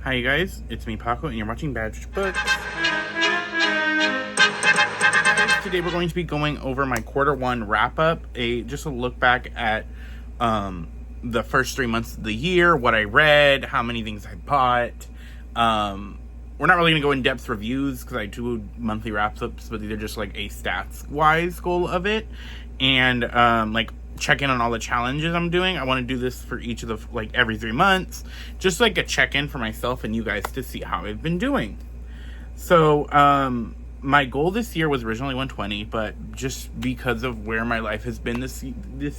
Hi you guys, it's me Paco and you're watching Badged Books. Today we're going to be going over my Q1 wrap-up, just a look back at the first 3 months of the year, what I read, how many things I bought. We're not really going to go in depth reviews because I do monthly wrap-ups, but these are just like a stats-wise goal of it. And like check in on all the challenges I'm doing. I want to do this for each of the, like, every 3 months, just like a check-in for myself and you guys to see how I've been doing. So my goal this year was originally 120, but just because of where my life has been this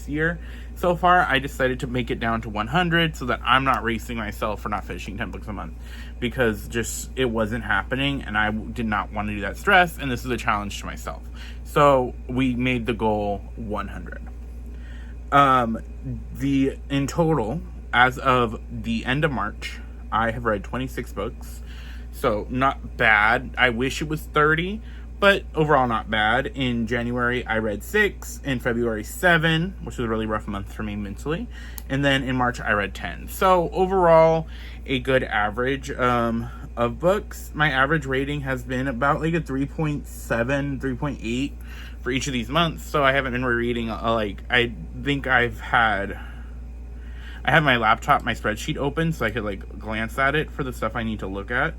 year so far, I decided to make it down to 100 so that I'm not racing myself for not finishing 10 books a month, because just it wasn't happening and I did not want to do that stress, and this is a challenge to myself. So we made the goal 100. In total, as of the end of March, I have read 26 books. So not bad. I wish it was 30, but overall not bad. In January, I read 6. In February, 7, which was a really rough month for me mentally. And then in March, I read 10. So overall, a good average of books. My average rating has been about like a 3.7, 3.8 for each of these months. So I haven't been rereading, I think I have my laptop, my spreadsheet open so I could like glance at it for the stuff I need to look at.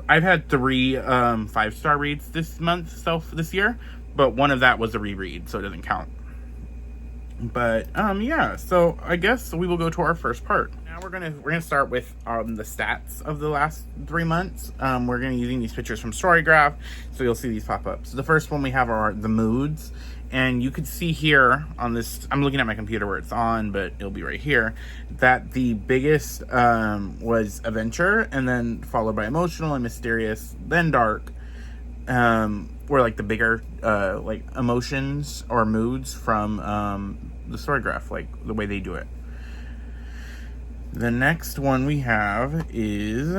I've had 3 5-star reads this year, but one of that was a reread, so it doesn't count. But yeah, so I guess we will go to our first part. Now we're gonna start with the stats of the last 3 months. We're gonna be using these pictures from Storygraph, so you'll see these pop up. So the first one we have are the moods, and you could see here on this, I'm looking at my computer where it's on, but it'll be right here, that the biggest was adventure, and then followed by emotional and mysterious, then dark, were like the bigger like emotions or moods from the Storygraph, like the way they do it. The next one we have is,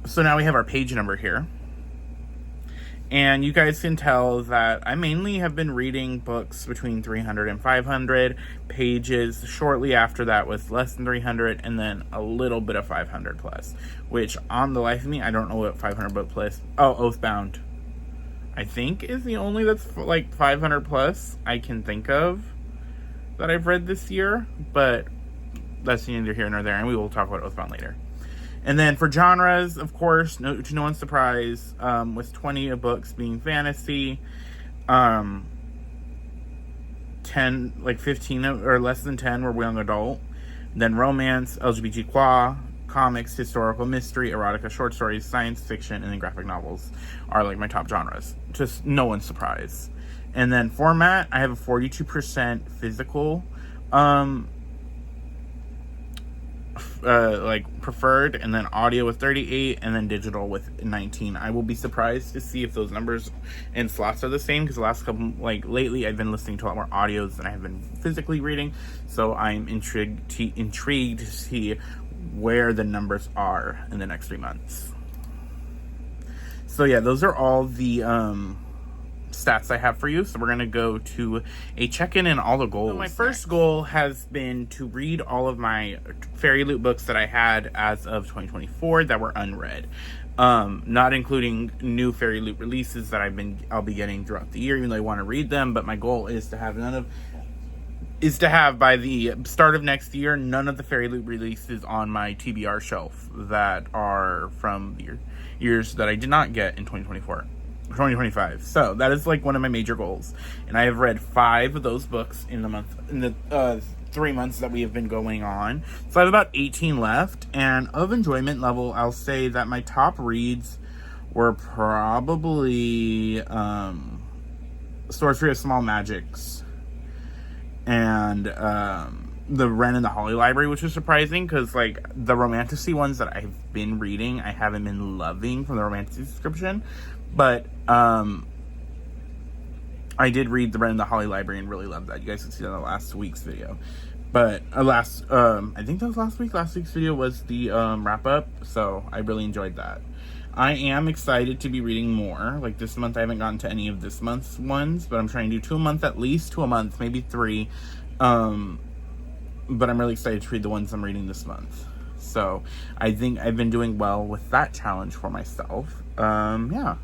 so now we have our page number here. And you guys can tell that I mainly have been reading books between 300 and 500 pages. Shortly after that was less than 300, and then a little bit of 500 plus, which on the life of me, I don't know what 500 book plus. Oh, Oathbound, I think, is the only that's like 500 plus I can think of that I've read this year, but that's neither here nor there, and we will talk about Oathbound later. And then for genres, of course, to no one's surprise, with 20 of books being fantasy, 15 or less than 10 were young adult, then romance, LGBTQ, comics, historical mystery, erotica, short stories, science fiction, and then graphic novels are like my top genres. Just no one's surprise. And then format, I have a 42% physical, like preferred, and then audio with 38, and then digital with 19. I will be surprised to see if those numbers and slots are the same, because the last couple, like lately, I've been listening to a lot more audios than I have been physically reading, so I'm intrigued to see where the numbers are in the next 3 months. So yeah, those are all the stats I have for you. So we're gonna go to a check-in and all the goals. So my first goal has been to read all of my Fairy Loot books that I had as of 2024 that were unread, not including new Fairy Loot releases that I'll be getting throughout the year, even though I want to read them. But my goal is to have by the start of next year none of the Fairy Loot releases on my TBR shelf that are from the years that I did not get in 2025. So that is like one of my major goals, and I have read 5 of those books in the 3 months that we have been going on. So I have about 18 left, and of enjoyment level, I'll say that my top reads were probably Sorcery of Small Magics and the Wren and the Holly Library, which is surprising because like the romantasy ones that I've been reading, I haven't been loving from the romantasy subscription. But I did read the Wren and the Holly Library and really loved that. You guys can see that in last week's video. But I think that was last week. Last week's video was the wrap up, so I really enjoyed that. I am excited to be reading more. Like this month, I haven't gotten to any of this month's ones, but I'm trying to do 2 a month, at least 2 a month, maybe 3. but I'm really excited to read the ones I'm reading this month. So I think I've been doing well with that challenge for myself. Yeah.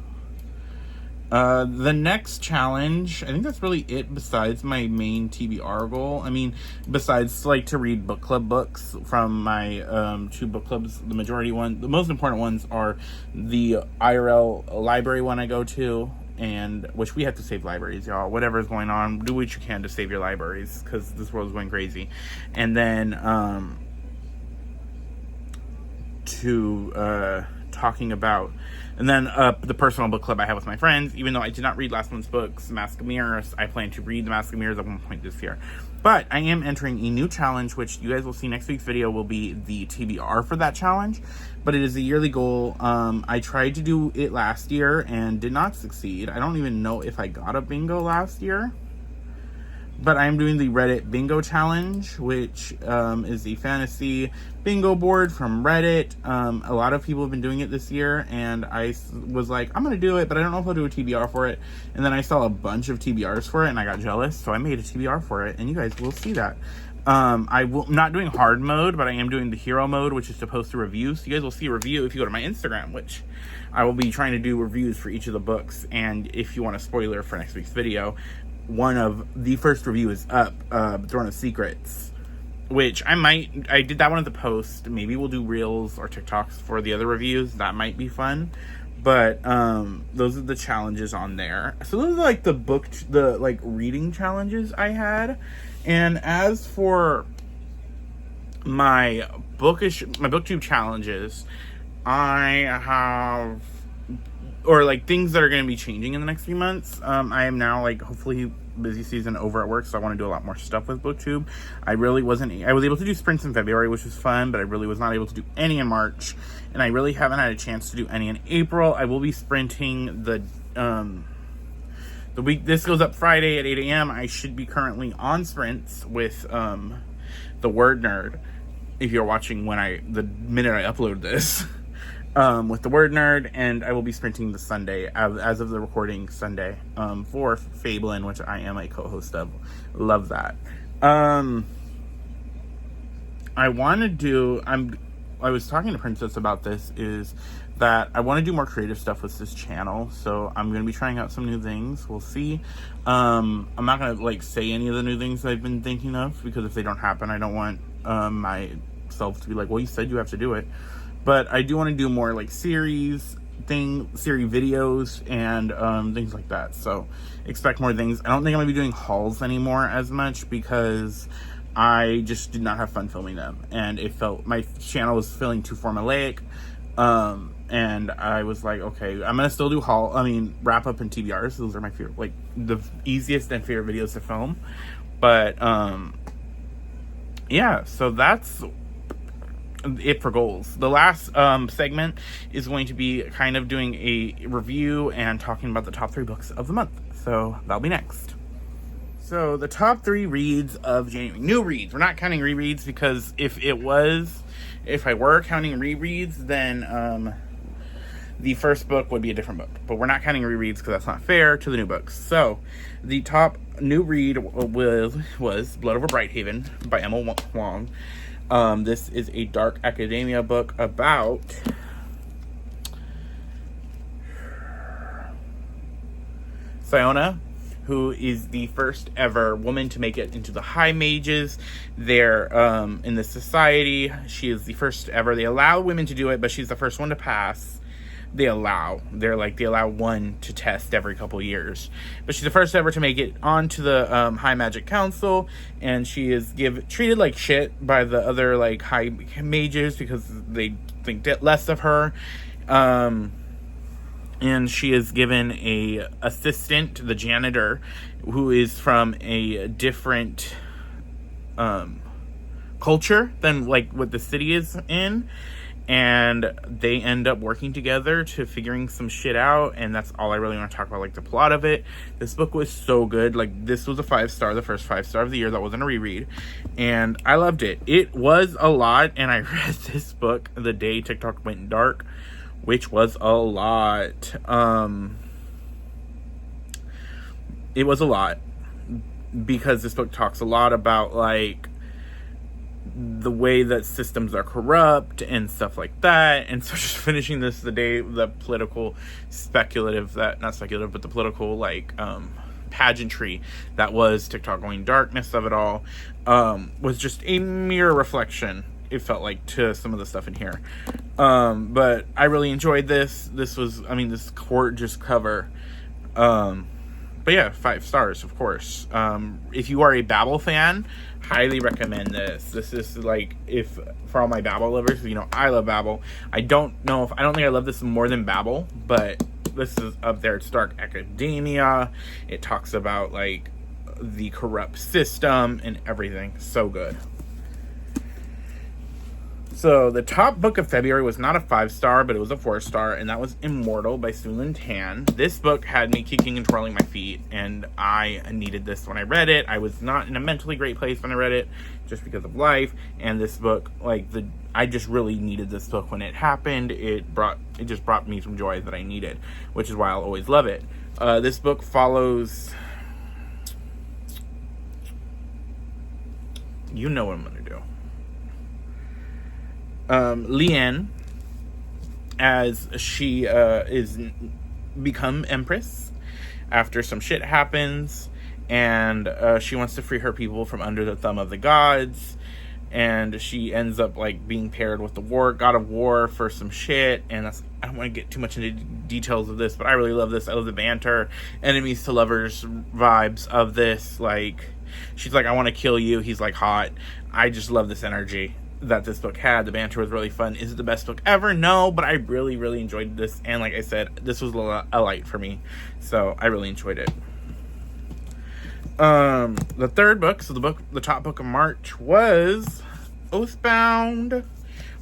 The next challenge, I think that's really it besides my main TBR goal. I mean, besides like to read book club books from my 2 book clubs, the most important ones are the IRL library one I go to, and which we have to save libraries, y'all. Whatever is going on, do what you can to save your libraries, because this world is going crazy. And then talking about, and then the personal book club I have with my friends. Even though I did not read last month's books, Mask of Mirrors, I plan to read the Mask of Mirrors at one point this year. But I am entering a new challenge, which you guys will see next week's video will be the TBR for that challenge. But it is a yearly goal. I tried to do it last year and did not succeed. I don't even know if I got a bingo last year. But I am doing the Reddit Bingo Challenge, which is a fantasy bingo board from Reddit. A lot of people have been doing it this year, and I was like, I'm going to do it, but I don't know if I'll do a TBR for it. And then I saw a bunch of TBRs for it, and I got jealous, so I made a TBR for it, and you guys will see that. I'm not doing hard mode, but I am doing the hero mode, which is to post a review. So you guys will see a review if you go to my Instagram, which I will be trying to do reviews for each of the books. And if you want a spoiler for next week's video, one of the first review is up, Throne of Secrets, which I did that one at the post. Maybe we'll do reels or TikToks for the other reviews. That might be fun. But those are the challenges on there. So those are like the reading challenges I had. And as for my booktube challenges, I have, or like things that are going to be changing in the next few months. I am now hopefully busy season over at work, so I want to do a lot more stuff with booktube. I was able to do sprints in February, which was fun, but I really was not able to do any in March, and I really haven't had a chance to do any in April. I will be sprinting the week this goes up Friday at 8 a.m. I should be currently on sprints with the Word Nerd. If you're watching the minute I upload this. With the Word Nerd, and I will be sprinting the Sunday, as of the recording Sunday, for Fabelin, which I am a co-host of. Love that. I was talking to Princess about this, is that I want to do more creative stuff with this channel, so I'm going to be trying out some new things. We'll see. I'm not going to say any of the new things I've been thinking of, because if they don't happen, I don't want myself to be like, well, you said you have to do it. But I do want to do more series videos and things like that. So expect more things. I don't think I'm going to be doing hauls anymore as much, because I just did not have fun filming them. And my channel was feeling too formulaic. And I was like, okay, I'm going to still do wrap up and TBRs. Those are my favorite, the easiest and favorite videos to film. But yeah, so that's it for goals. The last segment is going to be kind of doing a review and talking about the top 3 books of the month. So that'll be next. So the top 3 reads of January. New reads. We're not counting rereads, because if I were counting rereads, then the first book would be a different book. But we're not counting rereads, because that's not fair to the new books. So the top new read was Blood Over Brighthaven by Emma Wong. This is a dark academia book about Siona, who is the first ever woman to make it into the High Mages. They're in the society. She is the first ever. They allow women to do it, but she's the first one to pass. They allow one to test every couple years, but she's the first ever to make it onto the High Magic Council, and she is treated like shit by the other high mages, because they think less of her. And she is given a assistant, the janitor, who is from a different culture than what the city is in. And they end up working together to figuring some shit out, and that's all I really want to talk about, the plot of it. This book was so good. This was a 5-star, the first 5-star of the year. That wasn't a reread, and I loved it. It was a lot, and I read this book the day TikTok went dark, which was a lot. It was a lot, because this book talks a lot about the way that systems are corrupt and stuff like that. And so just finishing this the political not speculative, but the political pageantry that was TikTok Going Darkness of it all, was just a mere reflection, it felt like, to some of the stuff in here. But I really enjoyed this. This gorgeous cover. But yeah, 5 stars, of course. If you are a Babel fan, highly recommend this. This is for all my Babel lovers, I love Babel. I don't think I love this more than Babel, but this is up there. It's dark academia. It talks about the corrupt system and everything. So good. So the top book of February was not a 5-star, but it was a 4-star, and that was Immortal by Sue Lin Tan. This book had me kicking and twirling my feet, and I needed this when I read it. I was not in a mentally great place when I read it, just because of life, and this book, I just really needed this book when it happened. It just brought me some joy that I needed, which is why I'll always love it. This book follows... You know what I'm going to do. Lian, as she is become Empress after some shit happens, and she wants to free her people from under the thumb of the gods, and she ends up being paired with the god of war for some shit. And I don't want to get too much into details of this, but I really love this. I love the banter, enemies to lovers vibes of this. She's like, I want to kill you. He's hot. I just love this energy that this book had. The banter was really fun. Is it the best book ever? No, but I really, really enjoyed this. And like I said, this was a light for me, so I really enjoyed it. The third book, the top book of March, was Oathbound.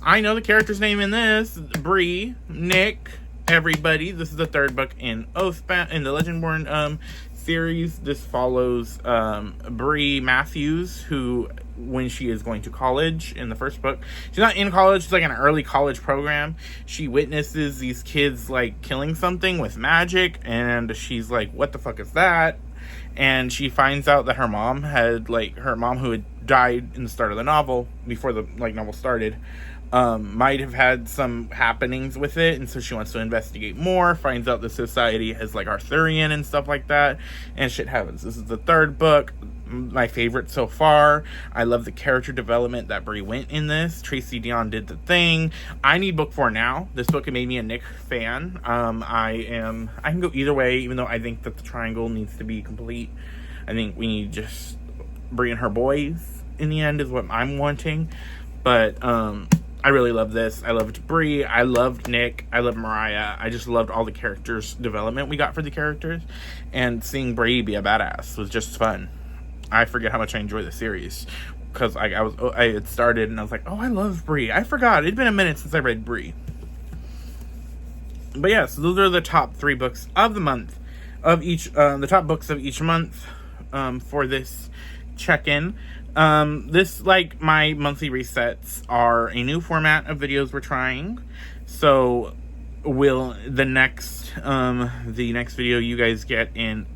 I know the character's name in this: Bree, Nick, everybody. This is the third book in Oathbound, in the Legendborn series. This follows Bree Matthews, who, when she is going to college in the first book, she's not in college, she's in an early college program. She witnesses these kids killing something with magic, and she's like, what the fuck is that? And she finds out that her mom who had died in the start of the novel, before the novel started, might have had some happenings with it, and so she wants to investigate more. Finds out the society has Arthurian and stuff like that, and shit happens. This is the third book, my favorite so far. I love the character development that Bree went in this. Tracy Deonn did the thing. I need book 4 now. This book made me a Nick fan. I can go either way, even though I think that the triangle needs to be complete. I think we need just Bree and her boys in the end is what I'm wanting. But I really love this. I loved Bree. I loved Nick. I loved Mariah. I just loved all the characters' development we got for the characters. And seeing Bree be a badass was just fun. I forget how much I enjoy the series. Because I had started and I was like, oh, I love Bree. I forgot. It'd been a minute since I read Bree. But yeah, so those are the top 3 books of the month. The top books of each month for this check-in. My monthly resets are a new format of videos we're trying. So will the next video you guys get in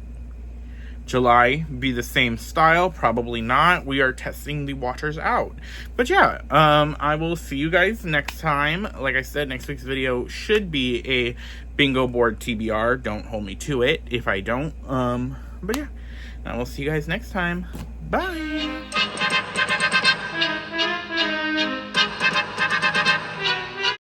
July be the same style? Probably not. We are testing the waters out. But yeah, I will see you guys next time. Like I said, next week's video should be a bingo board TBR. Don't hold me to it if I don't. But yeah, I will see you guys next time. Bye.